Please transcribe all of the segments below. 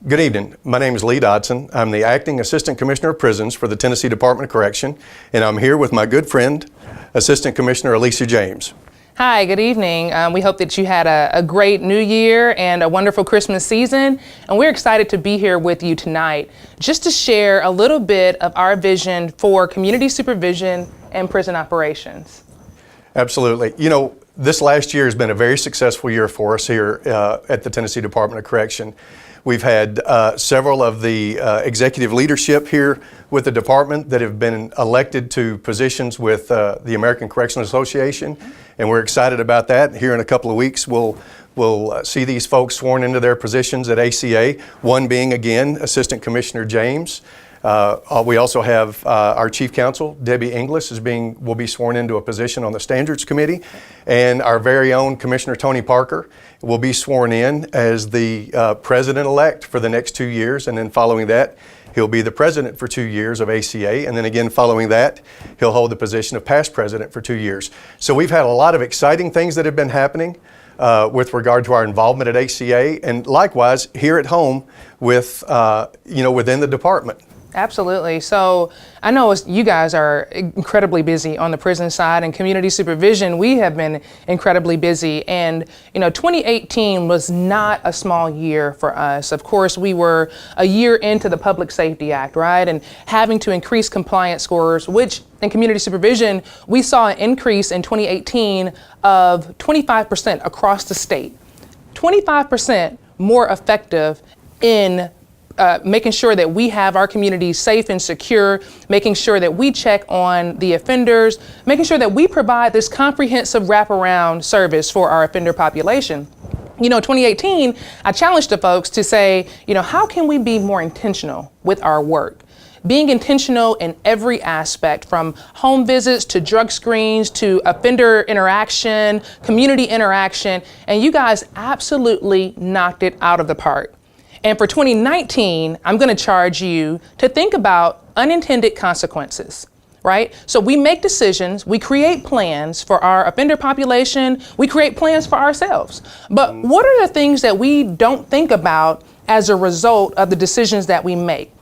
Good evening. My name is Lee Dotson. I'm the Acting Assistant Commissioner of Prisons for the Tennessee Department of Correction, and I'm here with my good friend, Assistant Commissioner Alicia James. Hi, good evening. We hope that you had a great New Year and a wonderful Christmas season, and we're excited to be here with you tonight just to share a little bit of our vision for community supervision and prison operations. Absolutely. You know, this last year has been a very successful year for us here at the Tennessee Department of Correction. We've had several of the executive leadership here with the department that have been elected to positions with the American Correctional Association, and we're excited about that. Here in a couple of weeks, we'll see these folks sworn into their positions at ACA, one being, again, Assistant Commissioner James. We also have our Chief Counsel, Debbie Inglis, will be sworn into a position on the Standards Committee, and our very own Commissioner Tony Parker will be sworn in as the President-elect for the next 2 years, and then following that, he'll be the President for 2 years of ACA, and then again following that, he'll hold the position of Past President for 2 years. So we've had a lot of exciting things that have been happening with regard to our involvement at ACA, and likewise here at home with, within the department. Absolutely. So I know you guys are incredibly busy on the prison side, and community supervision, we have been incredibly busy. And, 2018 was not a small year for us. Of course, we were a year into the Public Safety Act, right? And having to increase compliance scores, which in community supervision, we saw an increase in 2018 of 25% across the state. 25% more effective in making sure that we have our communities safe and secure, making sure that we check on the offenders, making sure that we provide this comprehensive wraparound service for our offender population. 2018, I challenged the folks to say, how can we be more intentional with our work? Being intentional in every aspect, from home visits to drug screens to offender interaction, community interaction, and you guys absolutely knocked it out of the park. And for 2019, I'm going to charge you to think about unintended consequences, right? So we make decisions, we create plans for our offender population, we create plans for ourselves. But what are the things that we don't think about as a result of the decisions that we make?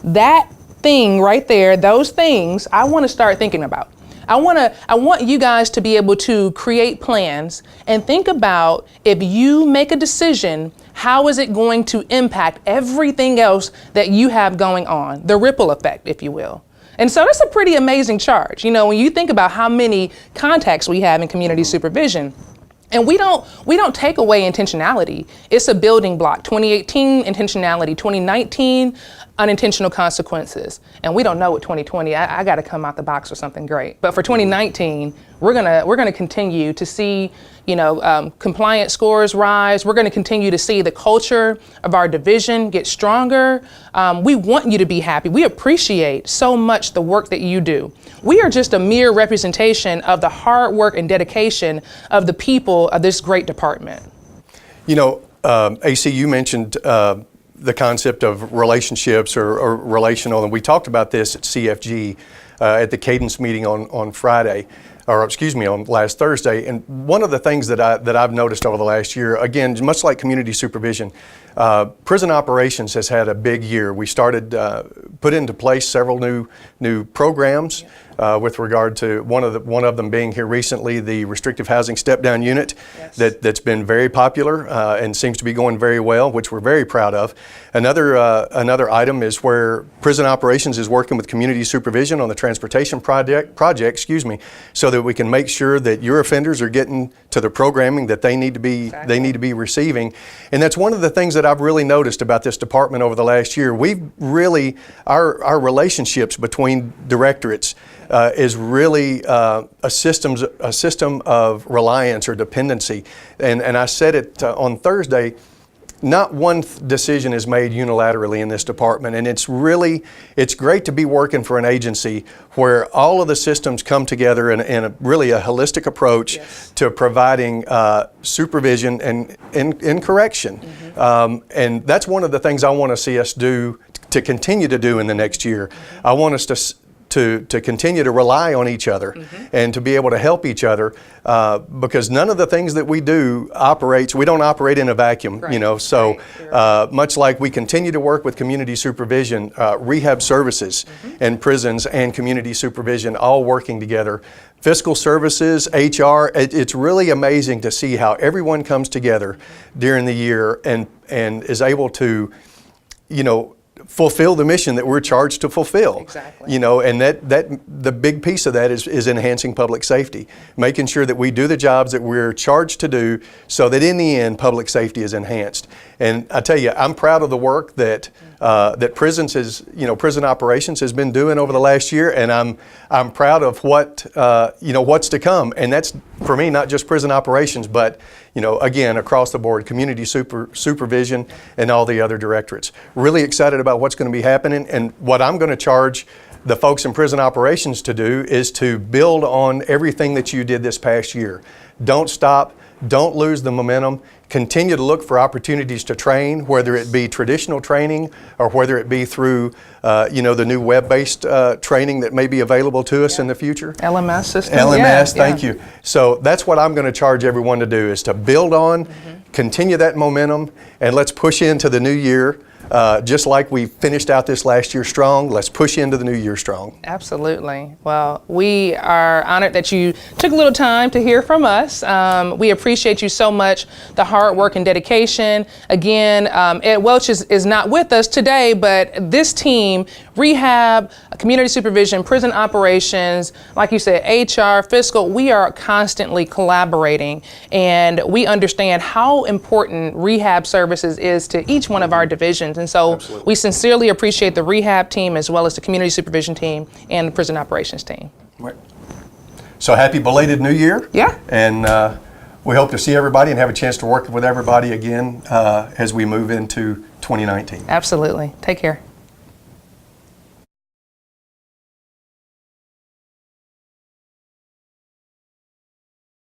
That thing right there, those things, I want to start thinking about. I want you guys to be able to create plans and think about, if you make a decision, how is it going to impact everything else that you have going on, the ripple effect, if you will. And so that's a pretty amazing charge. When you think about how many contacts we have in community supervision. And we don't take away intentionality. It's a building block. 2018 intentionality, 2019 unintentional consequences, and we don't know what 2020. I got to come out the box with something great. But for 2019, we're gonna continue to see compliance scores rise. We're gonna continue to see the culture of our division get stronger. We want you to be happy. We appreciate so much the work that you do. We are just a mere representation of the hard work and dedication of the people of this great department. AC, you mentioned the concept of relationships or relational, and we talked about this at CFG at the Cadence meeting on Friday, on last Thursday. And one of the things that I've noticed over the last year, again, much like community supervision, prison operations has had a big year. We started put into place several new programs. With regard to one of them being here recently, the restrictive housing step-down unit. Yes. That's been very popular and seems to be going very well, which we're very proud of. Another item is where prison operations is working with community supervision on the transportation project, so that we can make sure that your offenders are getting to the programming that they need to be Exactly. They need to be receiving. And that's one of the things that I've really noticed about this department over the last year. We've really our relationships between directorates is really a system of reliance or dependency. And I said it on Thursday, not one decision is made unilaterally in this department. And it's great to be working for an agency where all of the systems come together in really a holistic approach. Yes. To providing supervision and in correction. Mm-hmm. And that's one of the things I want to see us do, to continue to do in the next year. I want us to continue to rely on each other and to be able to help each other, because none of the things that we do we don't operate in a vacuum, Right. you know. So Right. much like we continue to work with community supervision, rehab services and prisons and community supervision all working together. Fiscal services, HR, it's really amazing to see how everyone comes together during the year and is able to, you know, fulfill the mission that we're charged to fulfill. Exactly. You know, and that the big piece of that is enhancing public safety, making sure that we do the jobs that we're charged to do so that in the end public safety is enhanced. And I tell you, I'm proud of the work that that prison operations has been doing over the last year, and I'm proud of what what's to come. And that's for me not just prison operations, but again across the board, community supervision and all the other directorates. Really excited about what's going to be happening, and what I'm going to charge the folks in prison operations to do is to build on everything that you did this past year. Don't stop. Don't lose the momentum. Continue to look for opportunities to train, whether it be traditional training or whether it be through, the new web-based training that may be available to us in the future. LMS system. LMS, thank you. So that's what I'm going to charge everyone to do, is to build on, continue that momentum, and let's push into the new year. Just like we finished out this last year strong, let's push into the new year strong. Absolutely. Well, we are honored that you took a little time to hear from us. We appreciate you so much, the hard work and dedication. Again, Ed Welch is not with us today, but this team, rehab, community supervision, prison operations, like you said, HR, fiscal, we are constantly collaborating, and we understand how important rehab services is to each one of our divisions. And so we sincerely appreciate the rehab team as well as the community supervision team and the prison operations team. Right. So happy belated New Year. Yeah. And we hope to see everybody and have a chance to work with everybody again as we move into 2019. Absolutely. Take care.